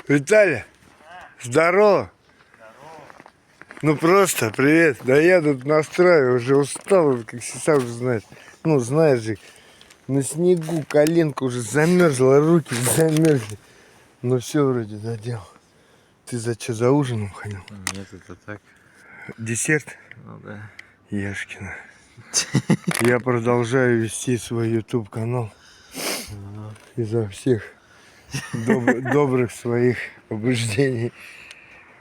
Виталя, здорово. Ну просто привет. Да я тут настраиваю, уже устал, как сам же знаешь. Ну знаешь же, на снегу коленка уже замерзла, руки замерзли. Ну все вроде доделал. Ты за ужином ходил? Нет, это так. Десерт? Ну да. Яшкина. Я продолжаю вести свой YouTube канал изо всех добрых своих побуждений.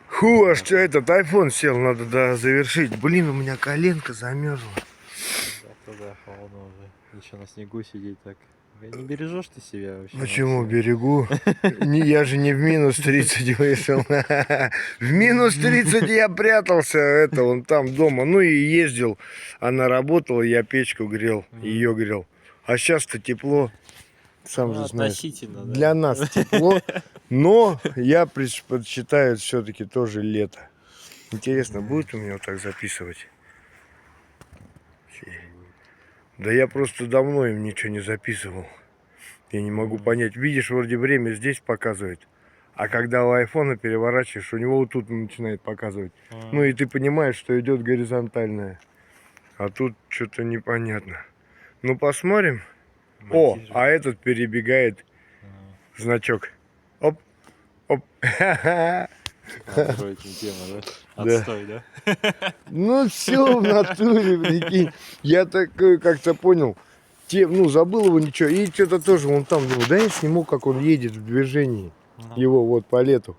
Фу, а что этот iPhone сел, надо завершить. Блин, у меня коленка замерзла. Да, холодно уже. Еще на снегу сидеть так. Не бережешь ты себя вообще? Почему Максим? берегу? Я же не в минус 30 вышел. В минус 30 я прятался, вон там дома. Ну и ездил. Она работала, я печку грел, ее грел. А сейчас-то тепло, сам же знаешь. Относительно, да? Для нас тепло, но я предпочитаю все-таки тоже лето. Интересно, будет у меня вот так записывать? Да я просто давно им ничего не записывал. Я не могу понять. Видишь, вроде время здесь показывает. А когда у айфона переворачиваешь, у него вот тут начинает показывать. Ну и ты понимаешь, что идет горизонтальная. А тут что-то непонятно. Ну посмотрим. О, а этот перебегает значок. Оп, оп. Андроид тема, да? Да. Отстой, да? Ну все в натуре, прикинь. Я такой как-то понял. Ну, забыл его ничего. И что-то тоже вон там, думаю, да я сниму, как он едет в движении. Его вот по лету.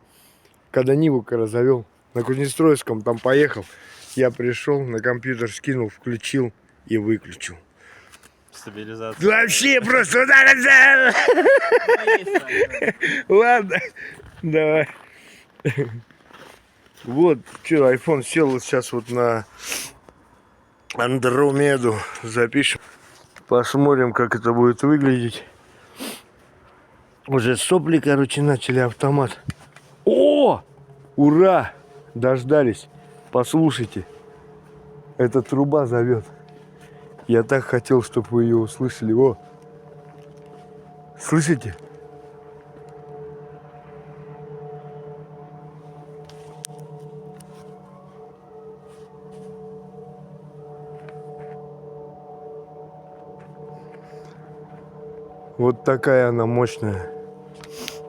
Когда Ниву завел. На Кузнецстроевском там поехал. Я пришел, на компьютер скинул, включил и выключил. Стабилизация. Вообще просто ладно, давай. Вот, что, iPhone сел сейчас вот на Андромеду. Запишем. Посмотрим, как это будет выглядеть. Уже сопли, короче, начали автомат. О! Ура! Дождались. Послушайте. Эта труба зовет. Я так хотел, чтобы вы ее услышали. О! Слышите? Вот такая она мощная.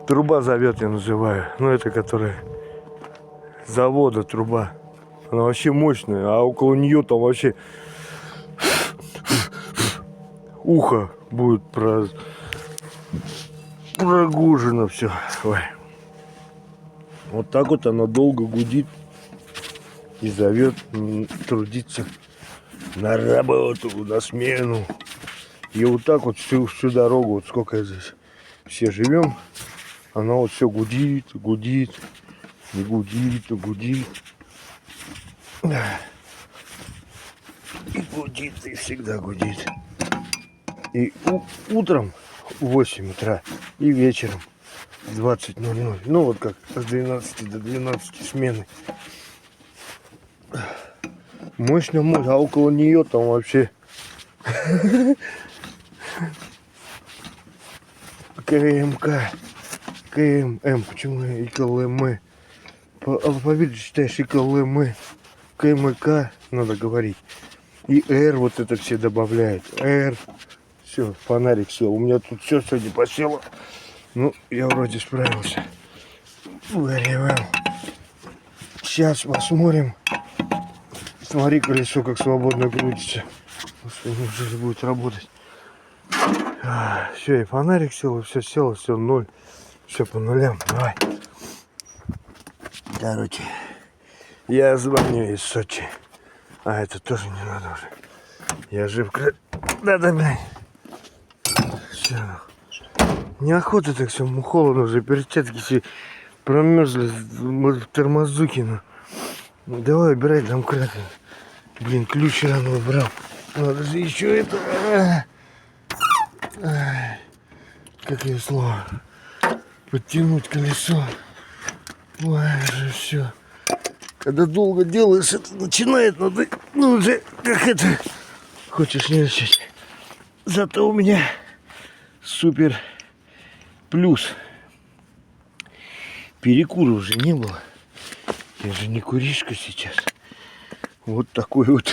Труба зовет, я называю. Ну, это которая завода труба. Она вообще мощная. А около нее там вообще ухо будет прогужено все. Ой. Вот так вот она долго гудит и зовет трудиться на работу, на смену. И вот так вот всю дорогу, вот сколько здесь все живем, она вот все гудит, гудит, и гудит, и гудит. И гудит, и всегда гудит. И утром в 8 утра, и вечером в 20:00. Ну вот как с 12 до 12 смены. Мощно, а около нее там вообще КМК, КММ, почему и КЛМ? По алфавиту читаешь и КЛМ, КМК, надо говорить. И Р вот это все добавляют. Р. Все, фонарик сел. У меня тут все сегодня посело. Ну, я вроде справился. Very well. Сейчас посмотрим. Смотри, колесо как свободно крутится. Господи, неужели будет работать? Все, и фонарик сел, и все село, все ноль. Все по нулям. Давай. Короче, я звоню из Сочи. А это тоже не надо уже. Я жив. Да, блядь. Все. Неохота так все, холодно уже, перчатки все промерзли, тормозуки. Ну, давай убирай домкрат. Блин, ключ рано убрал. Надо же еще это. Как ее слово? Подтянуть колесо. Ой, же все. Когда долго делаешь, это начинает, надо, ну уже, как это, хочешь нервничать. Зато у меня супер плюс. перекура уже не было. Я же не куришка сейчас. Вот такой вот.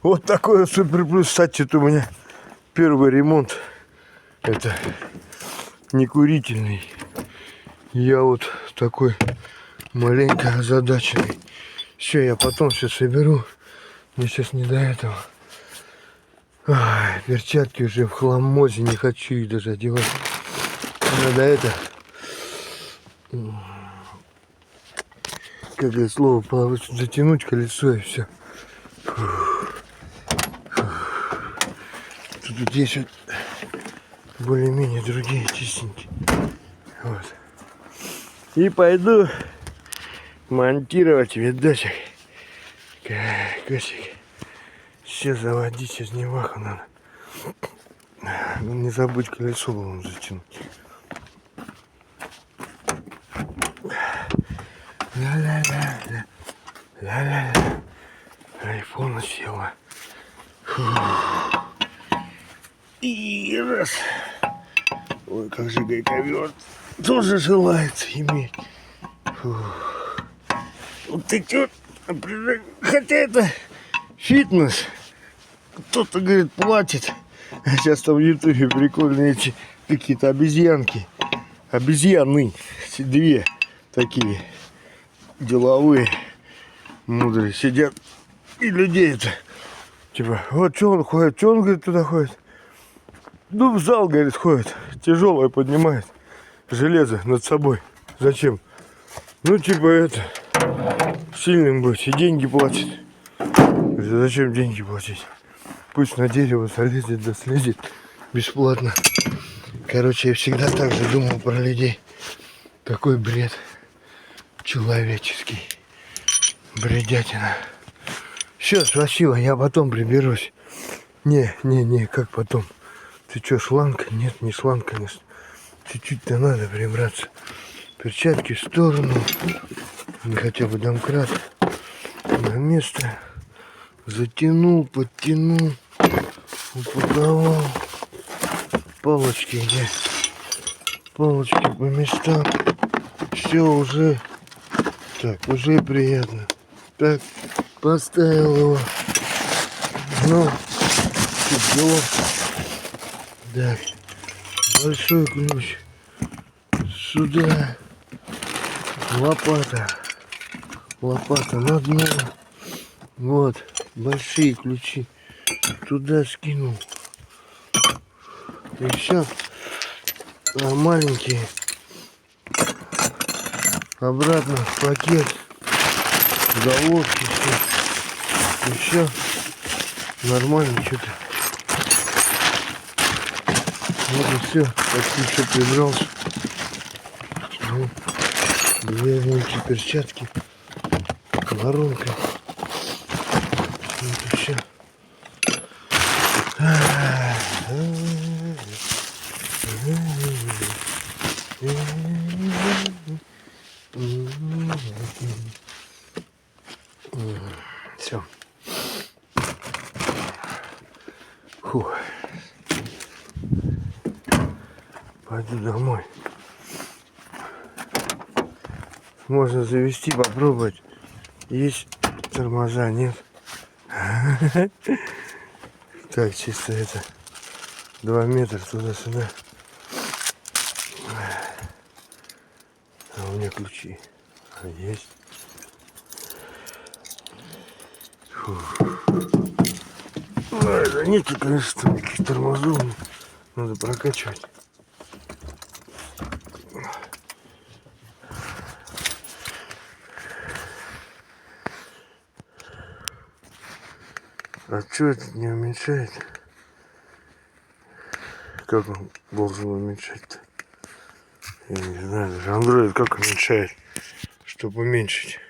Вот такой вот супер плюс. Кстати, это у меня первый ремонт. Это не курительный. Я вот такой маленько озадаченный. Все, я потом все соберу. Мне сейчас не до этого. Ай, перчатки уже в хламозе, не хочу их даже одевать. Надо это, как это слово, затянуть колесо и все. Тут есть вот более-менее другие чистенькие. Вот. И пойду монтировать видосик. Косик. Сейчас заводить, сейчас не ваху надо. Не забудь колесо вон затянуть. Ля-ля-ля-ля. Ля-ля-ля. Айфон села. И раз. Ой, как же гайковер тоже желает иметь. Фух. Вот эти вот, хотя это фитнес. Кто-то, говорит, платит. А сейчас там в ютубе прикольные эти какие-то обезьянки. Обезьяны. Две такие деловые, мудрые. Сидят и людей это. Типа, вот что он ходит, что он, говорит, туда ходит. Ну, в зал, говорит, ходит. Тяжелое поднимает. Железо над собой. Зачем? Ну, типа это. Сильным быть. И деньги платит. Говорит, а зачем деньги платить? Пусть на дерево залезет, да слезет бесплатно. Короче, я всегда так же думал про людей. Какой бред человеческий. Бредятина. Все, спасибо, я потом приберусь. Не, как потом? Ты что, шланг? Нет, не шланг, конечно. Чуть-чуть-то надо прибраться. Перчатки в сторону. Хотя бы домкрат на место. Затянул, подтянул. Упаковал. Палочки где? Палочки по местам. Все уже. Так, уже приятно. Так, поставил его. Ну, чуть. Так, большой ключ. Сюда. Лопата. Лопата на дно. Вот, большие ключи. Туда скинул. И все. А маленькие обратно в пакет. Головки все. И все. Нормально что-то. Вот и все. Почти все прибрался. Ну, две маленькие перчатки. Воронка. Вот и все. Все. Фух. Пойду домой. Можно завести, попробовать. Есть тормоза, нет? Так, чисто это 2 метра туда-сюда. А у меня ключи. А есть. Фух. Да нет, конечно, там никаких тормозов. Надо прокачивать. А что это не уменьшает? Как он должен уменьшать-то? Я не знаю, даже Android как уменьшает, чтобы уменьшить.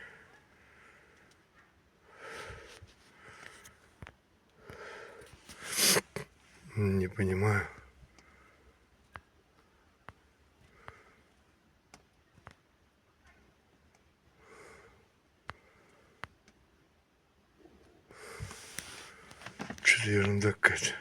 Не понимаю. Что-то ерунда какая-то.